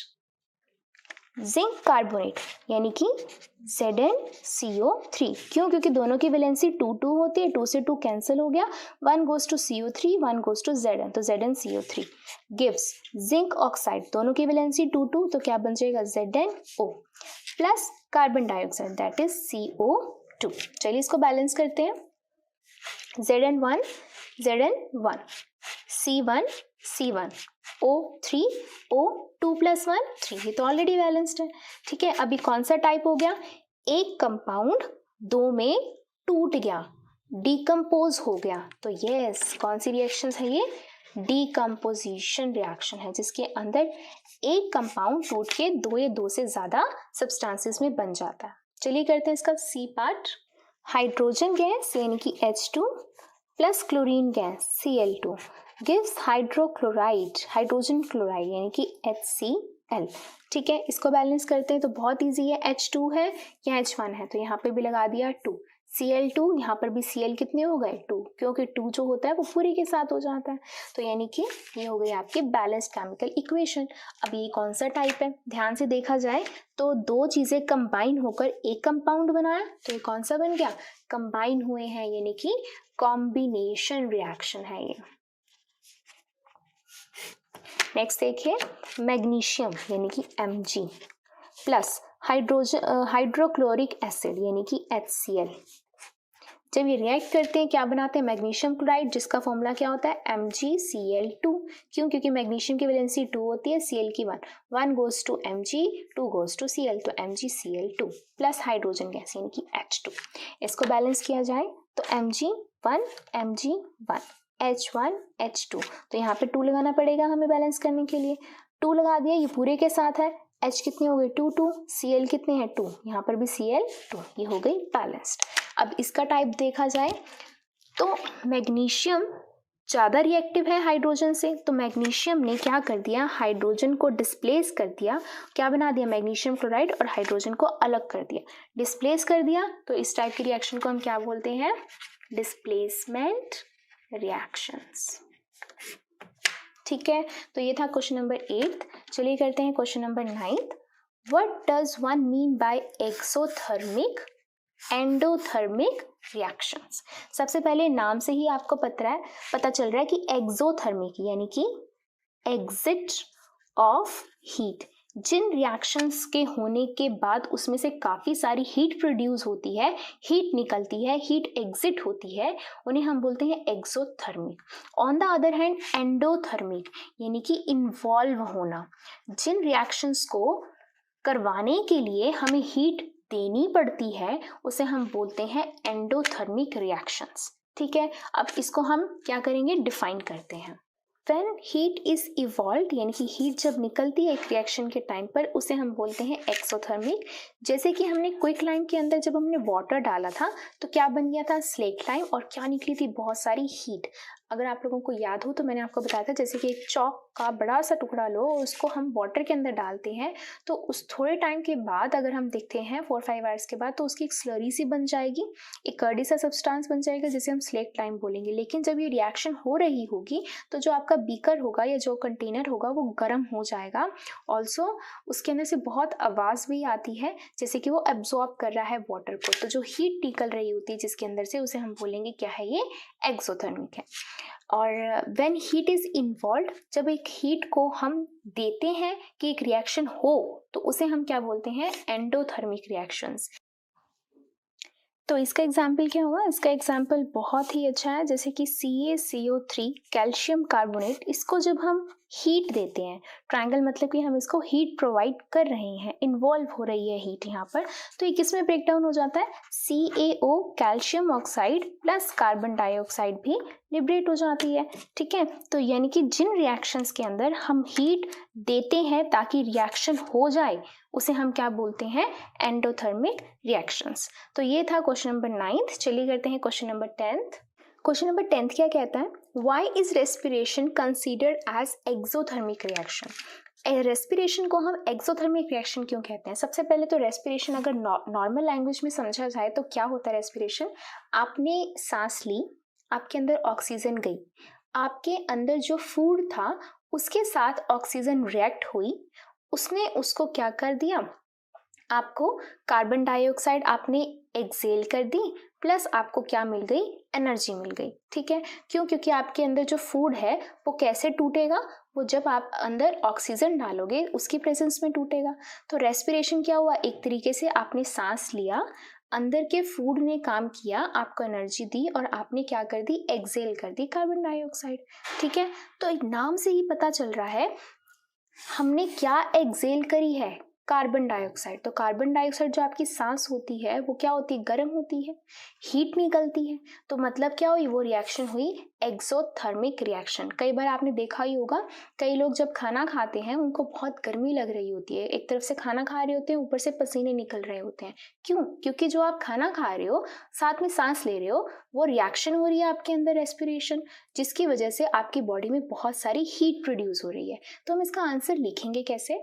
जिंक कार्बोनेट यानी कि ZnCO3, क्यों, क्योंकि दोनों की वैलेंसी 2 2 होती है, 2 से 2 कैंसिल हो गया, 1 goes to CO3 1 goes to Zn, तो ZnCO3। गिव्स जिंक ऑक्साइड, दोनों की वैलेंसी 2 2, तो क्या बन जाएगा ZnO plus carbon dioxide that is CO2। चलिए इसको बैलेंस करते हैं। Zn1 C1 O3 O2 + 1 3, ये तो ऑलरेडी बैलेंस्ड है। ठीक है, अभी कौन सा टाइप हो गया, एक कंपाउंड 2 में टूट गया, डिकम्पोज हो गया, तो यस कौन सी रिएक्शन है ये, डिकम्पोजिशन रिएक्शन है, जिसके अंदर एक कंपाउंड टूट के 2 या 2 से ज्यादा सब्सटेंसेस में बन जाता है। चलिए करते हैं इसका सी पार्ट। हाइड्रोजन गैस यानी कि H2 plus chlorine gas Cl2 gives hydrochloride, hydrogen chloride यानी कि HCl। ठीक है, इसको बैलेंस करते हैं तो बहुत इजी है। H2 है या H1 है, तो यहाँ पे भी लगा दिया 2, Cl2, यहाँ पर भी Cl कितने हो गए 2, क्योंकि 2 जो होता है वो पूरे के साथ हो जाता है, तो यानी कि ये हो गई आपकी बैलेंस्ड केमिकल इक्वेशन। अब ये कौन सा टाइप है, ध्यान से देखा जाए तो 2 चीजें कंबाइन होकर एक कंपाउंड बनाया, तो ये कौन सा बन गया, कंबाइन हुए हैं, यानी कि कॉम्बिनेशन रिएक्शन है ये। नेक्स्ट देखिए, मैग्नीशियम यानी कि Mg प्लस हाइड्रोक्लोरिक एसिड यानी कि HCl। जब ये रिएक्ट करते हैं क्या बनाते हैं, मैग्नीशियम क्लोराइड, जिसका फॉर्मूला क्या होता है MgCl2, क्यों, क्योंकि मैग्नीशियम की वैलेंसी 2 होती है, Cl की 1, 1 goes to Mg 2 goes to Cl, तो MgCl2 प्लस हाइड्रोजन गैस यानी कि H2। इसको बैलेंस किया जाए तो Mg1 H1 H2, तो यहाँ पे 2 लगाना पड़ेगा हमें बैलेंस करने के लिए, 2 लगा दिया, ये पूरे के साथ है, H कितने हो गए 2 2, Cl कितने हैं 2, यहाँ पर भी Cl2, ये हो गई बैलेंस्ड। अब इसका टाइप देखा जाए तो मैग्नीशियम ज़्यादा रिएक्टिव है हाइड्रोजन से, तो मैग्नीशियम ने क्या कर दिया, हाइड्रोजन को डिस्प्लेस कर दिया, क्या बना दिया, मैग्नीशियम क्लोराइड और हाइड्रोजन को अलग कर दिया, डिस्प्लेस कर दिया, तो इस टाइप की रिएक्शन को हम क्या बोलते हैं, डिस्प्लेसमेंट रिएक्शंस। ठीक है, तो ये था क्वेश्चन नंबर 8। चलिए करते हैं question number 9। What does one mean by exothermic endothermic reactions. सबसे पहले नाम से ही आपको पता चल रहा है कि एक्सोथर्मिक यानी कि एग्जिट ऑफ हीट, जिन रिएक्शंस के होने के बाद उसमें से काफ़ी सारी हीट प्रोड्यूस होती है, हीट निकलती है, हीट एग्जिट होती है, उन्हें हम बोलते हैं exothermic. On the other hand endothermic यानी कि इन्वॉल्व होना, जिन रिएक्शंस को करवाने के लिए हमें हीट देनी पड़ती है, उसे हम बोलते हैं एंडोथर्मिक रिएक्शंस। ठीक है, अब इसको हम क्या करेंगे, डिफाइन करते हैं। When heat is evolved, यानी कि हीट जब निकलती है एक रिएक्शन के टाइम पर, उसे हम बोलते हैं एक्सोथर्मिक। जैसे कि हमने क्विक लाइम के अंदर जब हमने वाटर डाला था तो क्या बन गया था, स्लेट लाइम, और क्या निकली थी, बहुत सारी हीट। अगर आप लोगों को याद हो तो मैंने आपको बताया था, जैसे कि एक चौक का बड़ा सा टुकड़ा लो और उसको हम वाटर के अंदर डालते हैं तो उस थोड़े टाइम के बाद अगर हम देखते हैं 4-5 आवर्स के बाद, तो उसकी एक स्लरी सी बन जाएगी, एक कर्डी सा सब्सटेंस बन जाएगा जिसे हम स्लेट लाइम बोलेंगे। लेकिन जब ये रिएक्शन हो रही होगी तो जो आपका बीकर होगा या जो कंटेनर होगा वो गर्म हो जाएगा। ऑल्सो उसके अंदर से बहुत आवाज़ भी आती है, जैसे कि वो एब्जॉर्ब कर रहा है वाटर को। तो जो हीट निकल रही होती है जिसके अंदर से, उसे हम बोलेंगे क्या है, ये एक्सोथर्मिक है। और व्हेन हीट इज इन्वॉल्व, जब एक हीट को हम देते हैं कि एक रिएक्शन हो, तो उसे हम क्या बोलते हैं, एंडोथर्मिक रिएक्शंस। तो इसका एग्जाम्पल क्या होगा, इसका एग्जाम्पल बहुत ही अच्छा है, जैसे कि CaCO3 कैल्शियम कार्बोनेट, इसको जब हम हीट देते हैं, ट्रायंगल मतलब कि हम इसको हीट प्रोवाइड कर रहे हैं, इन्वॉल्व हो रही है हीट यहाँ पर, तो ये किस में ब्रेक डाउन हो जाता है, CaO calcium oxide plus carbon dioxide भी लिबरेट हो जाती है। ठीक है, तो यानी कि जिन रिएक्शंस के अंदर हम हीट देते हैं ताकि रिएक्शन हो जाए, उसे हम क्या बोलते हैं, एंडोथर्मिक रिएक्शंस। तो ये था क्वेश्चन नंबर 9। चलिए करते हैं क्वेश्चन नंबर 10। क्वेश्चन नंबर 10 क्या कहता है, why is respiration considered as exothermic reaction. Respiration को हम एक्सोथर्मिक रिएक्शन क्यों कहते हैं। सबसे पहले तो रेस्पिरेशन अगर नॉर्मल लैंग्वेज में समझा जाए तो क्या होता है रेस्पिरेशन, आपने सांस ली, आपके अंदर ऑक्सीजन गई, आपके अंदर जो फूड था उसके साथ ऑक्सीजन रिएक्ट हुई, उसने उसको क्या कर दिया, आपको कार्बन डाइऑक्साइड आपने एक्सेल कर दी, प्लस आपको क्या मिल गई, एनर्जी मिल गई। ठीक है, क्यों, क्योंकि आपके अंदर जो फूड है वो कैसे टूटेगा, वो जब आप अंदर ऑक्सीजन डालोगे उसकी प्रेजेंस में टूटेगा। तो रेस्पिरेशन क्या हुआ, एक तरीके से आपने सांस लिया, अंदर के फूड ने काम किया, आपको एनर्जी दी, और आपने क्या कर दी, एक्सेल कर दी कार्बन डाइऑक्साइड। ठीक है, तो नाम से ही पता चल रहा है हमने क्या एक्सेल करी है, कार्बन डाइऑक्साइड। तो कार्बन डाइऑक्साइड जो आपकी सांस होती है वो क्या होती है, गर्म होती है, हीट निकलती है, तो मतलब क्या हुई, वो रिएक्शन हुई एक्सोथर्मिक रिएक्शन। कई बार आपने देखा ही होगा, कई लोग जब खाना खाते हैं उनको बहुत गर्मी लग रही होती है, एक तरफ से खाना खा रहे होते हैं, ऊपर से पसीने निकल रहे होते हैं। क्यों, क्योंकि जो आप खाना खा रहे हो साथ में सांस ले रहे हो, वो रिएक्शन हो रही है आपके अंदर रेस्पिरेशन, जिसकी वजह से आपकी बॉडी में बहुत सारी हीट प्रोड्यूस हो रही है। तो हम इसका आंसर लिखेंगे कैसे,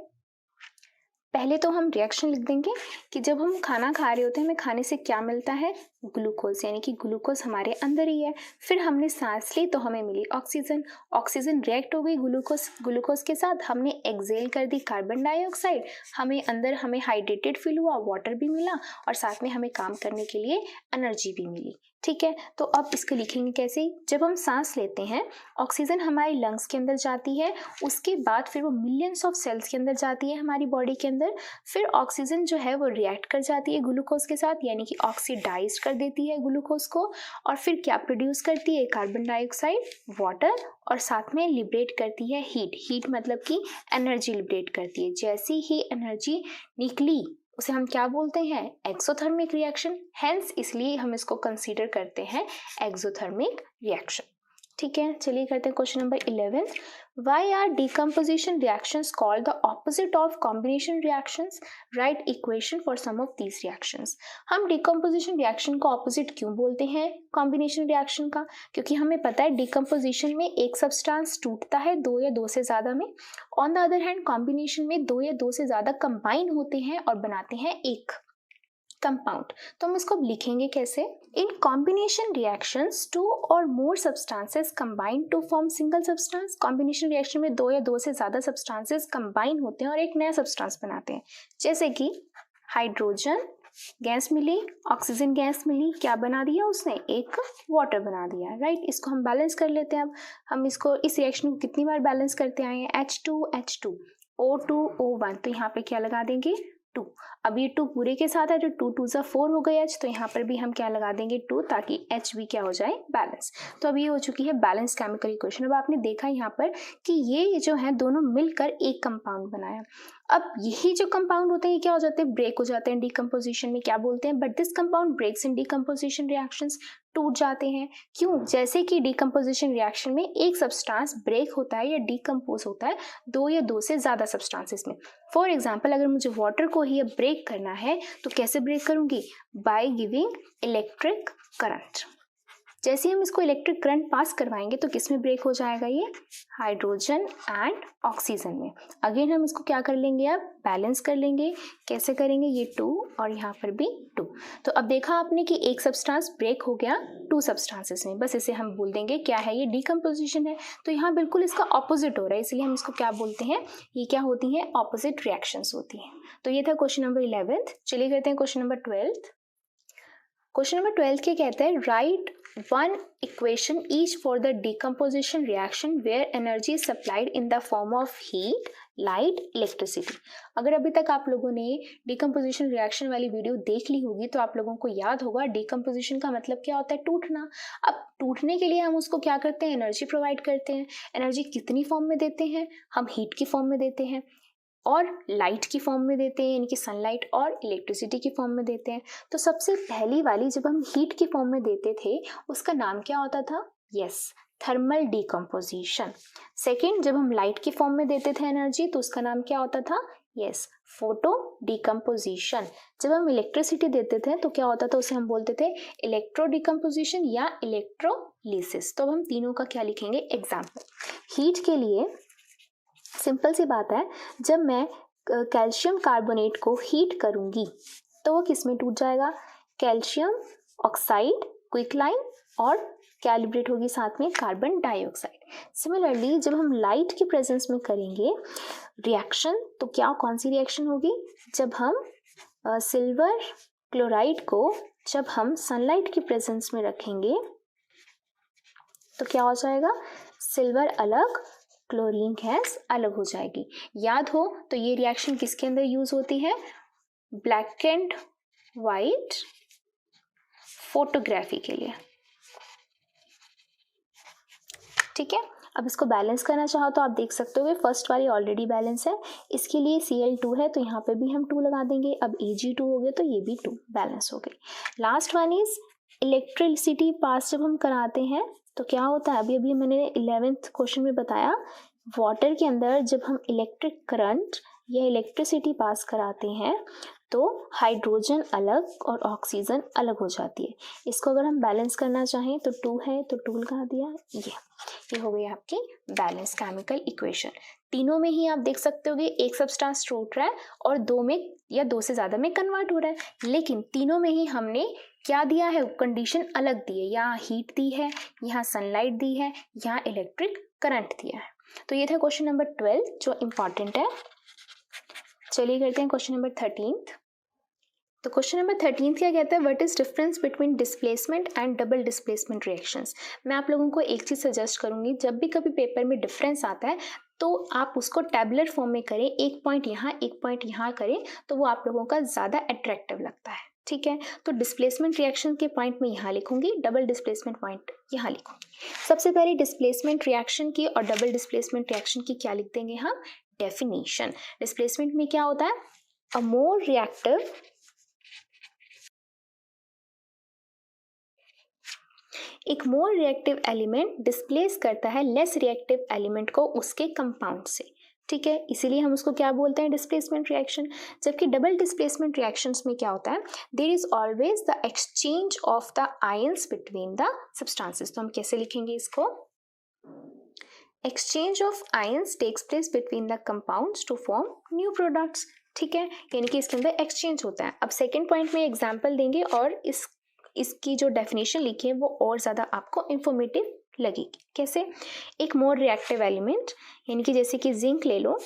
पहले तो हम रिएक्शन लिख देंगे कि जब हम खाना खा रहे होते हैं हमें खाने से क्या मिलता है, ग्लूकोज, यानी कि ग्लूकोज हमारे अंदर ही है। फिर हमने सांस ली तो हमें मिली ऑक्सीजन, ऑक्सीजन रिएक्ट हो गई ग्लूकोज के साथ, हमने एक्सेल कर दी कार्बन डाइऑक्साइड, हमें हाइड्रेटेड फील हुआ, वाटर भी मिला, और साथ में हमें काम करने के लिए एनर्जी भी मिली। ठीक है, तो अब इसको लिखेंगे कैसे, जब हम सांस लेते हैं ऑक्सीजन हमारे लंग्स के अंदर जाती है, उसके बाद फिर वो मिलियंस ऑफ सेल्स के अंदर जाती है हमारी बॉडी के अंदर, फिर ऑक्सीजन जो है वो रिएक्ट कर जाती है ग्लूकोज के साथ, यानी कि ऑक्सीडाइज कर देती है ग्लूकोज को, और फिर क्या प्रोड्यूस करती है, कार्बन डाइऑक्साइड, वाटर, और साथ में लिबरेट करती है हीट मतलब कि एनर्जी लिबरेट करती है। जैसी ही एनर्जी निकली उसे हम क्या बोलते हैं, एक्सोथर्मिक रिएक्शन, हेंस इसलिए हम इसको कंसीडर करते हैं एक्सोथर्मिक रिएक्शन। ठीक है, चलिए करते हैं question number 11। Why are decomposition reactions called the opposite of combination reactions? Write equation for some of these reactions. हम decomposition reaction को opposite क्यों बोलते हैं combination reaction का, क्योंकि हमें पता है decomposition में एक substance टूटता है दो या दो से ज़्यादा में, on the other hand combination में दो या दो से ज़्यादा combine होते हैं और बनाते हैं एक कंपाउंड। तो हम इसको लिखेंगे कैसे, in combination reactions two or more substances combine to form single substance. Combination reaction में दो या दो से ज्यादा सब्सटेंसेस कंबाइन होते हैं और एक नया सब्सटेंस बनाते हैं, जैसे कि हाइड्रोजन गैस मिली, ऑक्सीजन गैस मिली, क्या बना दिया उसने, एक वाटर बना दिया, राइट। इसको हम बैलेंस कर लेते हैं। अब हम इसको इस रिएक्शन को कितनी बार बैलेंस करते आए हैं, H2 H2 O2 O1, तो यहाँ पे क्या लगा देंगे, 2। अब ये 2 पूरे के साथ है तो 2 2 ज़ा 4 हो गया H, तो यहाँ पर भी हम क्या लगा देंगे 2 ताकि H भी क्या हो जाए बैलेंस। तो अब ये हो चुकी है बैलेंस केमिकल इक्वेशन। अब आपने देखा यहाँ पर कि ये जो है दोनों मिलकर एक कंपाउंड बनाया। अब यही जो कंपाउंड होते हैं ये क्या हो जाते हैं, ब्रेक हो जाते हैं डिकम्पोजिशन में, क्या बोलते हैं, but this compound breaks in decomposition reactions, टूट जाते हैं। क्यों, जैसे कि डिकम्पोजिशन रिएक्शन में एक सब्सटेंस ब्रेक होता है या डिकम्पोज होता है 2 या 2 से ज़्यादा सब्सटेंसेस में। फॉर एग्जांपल अगर मुझे वाटर को ही अब ब्रेक करना है तो कैसे ब्रेक करूंगी, बाय गिविंग इलेक्ट्रिक करंट। जैसे हम इसको इलेक्ट्रिक करंट पास करवाएंगे तो किस में ब्रेक हो जाएगा, ये हाइड्रोजन एंड ऑक्सीजन में। अगेन हम इसको क्या कर लेंगे, अब बैलेंस कर लेंगे। कैसे करेंगे, ये 2 और यहाँ पर भी 2। तो अब देखा आपने कि एक सब्सटेंस ब्रेक हो गया 2 सब्सटेंसेस में, बस इसे हम बोल देंगे क्या है, ये डिकम्पोजिशन है। तो यहाँ बिल्कुल इसका ऑपोजिट हो रहा है, इसलिए हम इसको क्या बोलते हैं, ये क्या होती हैं, ऑपोजिट रिएक्शंस होती हैं। तो ये था क्वेश्चन नंबर 11। चलिए करते हैं क्वेश्चन नंबर 12। क्वेश्चन नंबर 12 क्या कहता है, right one equation each for the decomposition reaction where energy is supplied in the form of heat, light, electricity। अगर अभी तक आप लोगों ने डिकम्पोजिशन रिएक्शन वाली वीडियो देख ली होगी तो आप लोगों को याद होगा डिकम्पोजिशन का मतलब क्या होता है, टूटना। अब टूटने के लिए हम उसको क्या करते हैं, एनर्जी प्रोवाइड करते हैं। एनर्जी कितनी फॉर्म में देते हैं, हम हीट की फॉर्म में देते हैं और लाइट की फॉर्म में देते हैं, यानी कि सनलाइट, और इलेक्ट्रिसिटी की फॉर्म में देते हैं। तो सबसे पहली वाली जब हम हीट की फॉर्म में देते थे उसका नाम क्या होता था, यस, थर्मल डिकम्पोजिशन। सेकेंड, जब हम लाइट की फॉर्म में देते थे एनर्जी तो उसका नाम क्या होता था, यस, फोटो डिकम्पोजिशन। जब हम इलेक्ट्रिसिटी देते थे तो क्या होता था, उसे हम बोलते थे इलेक्ट्रो डिकम्पोजिशन या इलेक्ट्रोलिसिस। तो अब हम तीनों का क्या लिखेंगे, एग्जाम्पल। हीट के लिए सिंपल सी बात है, जब मैं कैल्शियम कार्बोनेट को हीट करूंगी तो वो किस में टूट जाएगा, कैल्शियम ऑक्साइड, क्विकलाइन, और क्या लिबरेट होगी साथ में, कार्बन डाइऑक्साइड। सिमिलरली जब हम लाइट के प्रेजेंस में करेंगे रिएक्शन तो क्या, कौन सी रिएक्शन होगी, जब हम सिल्वर क्लोराइड को जब हम सनलाइट की प्रेजेंस में रखेंगे तो क्या हो जाएगा, सिल्वर अलग, क्लोरीन गैस अलग हो जाएगी। याद हो तो ये रिएक्शन किसके अंदर यूज होती है, ब्लैक एंड वाइट फोटोग्राफी के लिए, ठीक है। अब इसको बैलेंस करना चाहो तो आप देख सकते हो फर्स्ट वाली ऑलरेडी बैलेंस है, इसके लिए Cl2 है तो यहाँ पे भी हम 2 लगा देंगे। अब Ag2 हो गया तो ये भी 2 बैलेंस हो गई। Last one is electricity pass जब हम कराते हैं तो क्या होता है, अभी मैंने 11th क्वेश्चन में बताया, वाटर के अंदर जब हम इलेक्ट्रिक करंट या इलेक्ट्रिसिटी पास कराते हैं तो हाइड्रोजन अलग और ऑक्सीजन अलग हो जाती है। इसको अगर हम बैलेंस करना चाहें तो 2 है तो 2 लगा दिया। ये हो गई आपकी बैलेंस केमिकल इक्वेशन। तीनों में ही आप देख सकते होगे एक सब्सटेंस टूट रहा है और 2 में या 2 से ज़्यादा में कन्वर्ट हो रहा है, लेकिन तीनों में ही हमने क्या दिया है, कंडीशन अलग दी है। यहाँ हीट दी है, यहाँ सनलाइट दी है, यहाँ इलेक्ट्रिक करंट दिया है। तो ये था क्वेश्चन नंबर 12 जो इम्पॉर्टेंट है। चलिए करते हैं क्वेश्चन नंबर 13। तो क्वेश्चन नंबर 13 क्या कहता है, what is difference between displacement and double displacement reactions. मैं आप लोगों को एक चीज़ सजेस्ट करूंगी, जब भी कभी पेपर में डिफरेंस आता है तो आप उसको टैबुलर फॉर्म में करें, एक पॉइंट यहाँ करें तो वो आप लोगों का ज़्यादा अट्रैक्टिव लगता है, ठीक है। तो डिस्प्लेसमेंट रिएक्शन के पॉइंट में यहाँ लिखूंगी, डबल डिस्प्लेसमेंट पॉइंट यहाँ लिखूंगी। सबसे पहले डिस्प्लेसमेंट रिएक्शन की और डबल डिस्प्लेसमेंट रिएक्शन की क्या लिख देंगे हम, डेफिनेशन। डिस्प्लेसमेंट में क्या होता है, अ मोर रिएक्टिव एक मोर रिएक्टिव एलिमेंट डिस्प्लेस करता है लेस रिएक्टिव एलिमेंट को उसके कंपाउंड से, ठीक है, इसीलिए हम उसको क्या बोलते हैं, डिस्प्लेसमेंट रिएक्शन। जबकि डबल डिस्प्लेसमेंट रिएक्शंस में क्या होता है, there is always the exchange of the ions between the substances. तो हम कैसे लिखेंगे इसको, exchange of ions takes place between the compounds to form new products, ठीक है, यानी कि इसके अंदर एक्सचेंज होता है। अब सेकेंड पॉइंट में एग्जाम्पल देंगे और इसकी जो डेफिनेशन लिखी है वो और ज़्यादा आपको इंफॉर्मेटिव लगेगी। कैसे, एक मोर रिएक्टिव एलिमेंट यानी कि जैसे कि जिंक ले लो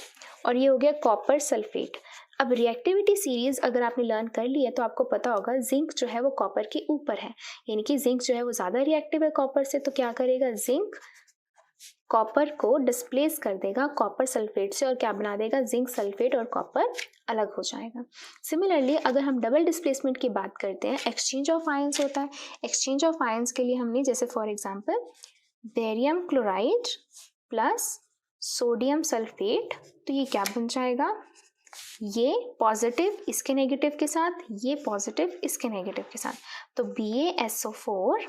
और ये हो गया कॉपर सल्फेट। अब रिएक्टिविटी सीरीज अगर आपने लर्न कर ली है तो आपको पता होगा जिंक जो है वो कॉपर के ऊपर है, यानी कि जिंक जो है वो ज़्यादा रिएक्टिव है कॉपर से, तो क्या करेगा, जिंक कॉपर को डिस्प्लेस कर देगा कॉपर सल्फेट से और क्या बना देगा, जिंक सल्फेट, और कॉपर अलग हो जाएगा। सिमिलरली अगर हम डबल डिस्प्लेसमेंट की बात करते हैं, एक्सचेंज ऑफ आयंस होता है। एक्सचेंज ऑफ आयंस के लिए हमने जैसे for example barium chloride plus sodium sulphate, तो ये क्या बन जाएगा, ये पॉजिटिव इसके नेगेटिव के साथ, ये पॉजिटिव इसके नेगेटिव के साथ, तो BaSO4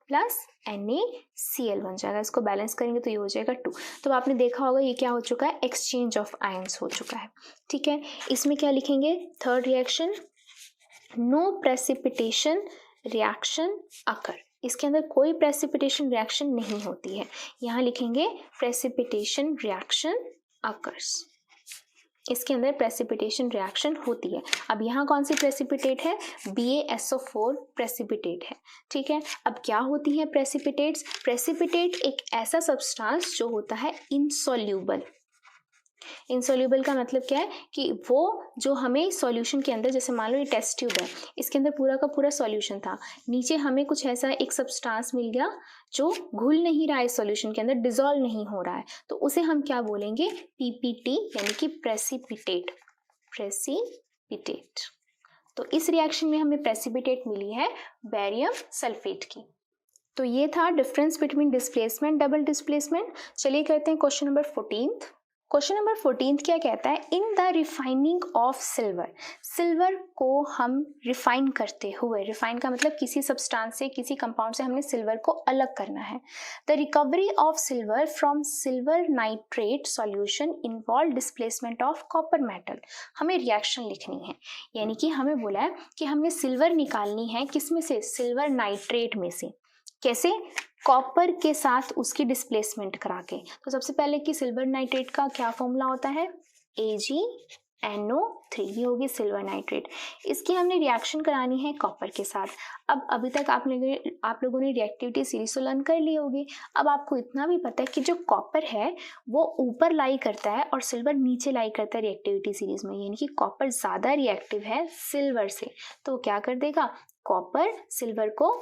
प्लस NaCl बन जाएगा। इसको बैलेंस करेंगे तो ये हो जाएगा 2। तो आपने देखा होगा ये क्या हो चुका है, एक्सचेंज ऑफ आयंस हो चुका है। ठीक है, इसमें क्या लिखेंगे, third reaction, no precipitation reaction occur, इसके अंदर कोई प्रेसिपिटेशन रिएक्शन नहीं होती है। यहाँ लिखेंगे प्रेसिपिटेशन रिएक्शन अकर्स, इसके अंदर प्रेसिपिटेशन रिएक्शन होती है। अब यहाँ कौन सी प्रेसिपिटेट है, BaSO4 प्रेसिपिटेट है। ठीक है, अब क्या होती है प्रेसिपिटेट्स, प्रेसिपिटेट एक ऐसा सब्सटेंस जो होता है इनसोल्यूबल। इनसोल्यूबल का मतलब क्या है कि वो जो हमें सॉल्यूशन के अंदर, जैसे मान लो ये टेस्ट ट्यूब है, इसके अंदर पूरा का पूरा सॉल्यूशन था, नीचे हमें कुछ ऐसा एक सब्सटेंस मिल गया जो घुल नहीं रहा है सॉल्यूशन के अंदर, डिसॉल्व नहीं हो रहा है, तो उसे हम क्या बोलेंगे, PPT यानी कि प्रेसिपिटेट। प्रेसिपिटेट, तो इस रिएक्शन में हमें प्रेसिपिटेट मिली है बेरियम सल्फेट की। तो ये था difference between displacement, double displacement. चलिए करते हैं क्वेश्चन नंबर 14। क्वेश्चन नंबर 14 क्या कहता है, in the refining of silver, silver को हम रिफाइन करते हुए, रिफाइन का मतलब किसी सब्सटेंस से, किसी कंपाउंड से हमने सिल्वर को अलग करना है। The recovery of silver from silver nitrate solution involve displacement of copper metal. हमें रिएक्शन लिखनी है, यानी कि हमें बोला है कि हमने सिल्वर निकालनी है किस में से, सिल्वर नाइट्रेट में से। कैसे, कॉपर के साथ उसकी डिस्प्लेसमेंट करा के। तो सबसे पहले कि सिल्वर नाइट्रेट का क्या फॉर्मूला होता है, AgNO3, ये होगी सिल्वर नाइट्रेट। इसकी हमने रिएक्शन करानी है कॉपर के साथ। अब अभी तक आप लोगों ने रिएक्टिविटी सीरीज तो लर्न कर ली होगी। अब आपको इतना भी पता है कि जो कॉपर है वो ऊपर लाई करता है और सिल्वर नीचे लाई करता है रिएक्टिविटी सीरीज में, यानी कि कॉपर ज़्यादा रिएक्टिव है सिल्वर से, तो क्या कर देगा, कॉपर सिल्वर को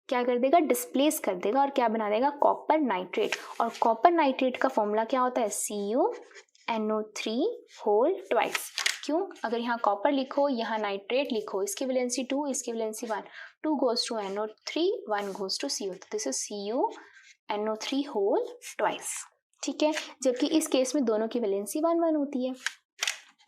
क्या कर देगा, डिस्प्लेस कर देगा और क्या बना देगा, कॉपर नाइट्रेट। और कॉपर नाइट्रेट का फॉर्मूला क्या होता है, CuNO3 होल ट्वाइस। क्यों, अगर यहाँ कॉपर लिखो, यहाँ नाइट्रेट लिखो, इसकी वैलेंसी 2, इसकी valency 1, 2 goes to NO3, 1 goes to CO, तो this is CuNO3 whole twice. ठीक है, जबकि इस केस में दोनों की वैलेंसी 1 1 होती है।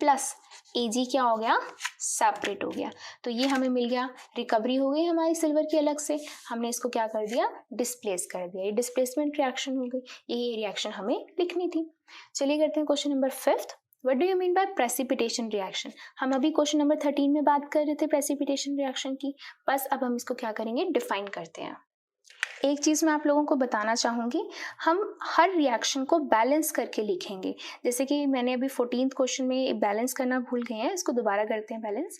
प्लस Ag क्या हो गया, सेपरेट हो गया, तो ये हमें मिल गया, रिकवरी हो गई हमारी सिल्वर की अलग से, हमने इसको क्या कर दिया, डिस्प्लेस कर दिया, ये डिस्प्लेसमेंट रिएक्शन हो गई, यही रिएक्शन हमें लिखनी थी। चलिए करते हैं question number 5। What do you mean by precipitation reaction. हम अभी क्वेश्चन नंबर 13 में बात कर रहे थे प्रेसिपिटेशन रिएक्शन की, बस अब हम इसको क्या करेंगे, डिफाइन करते हैं। एक चीज़ मैं आप लोगों को बताना चाहूँगी, हम हर रिएक्शन को बैलेंस करके लिखेंगे। जैसे कि मैंने अभी 14th क्वेश्चन में बैलेंस करना भूल गए हैं, इसको दोबारा करते हैं बैलेंस।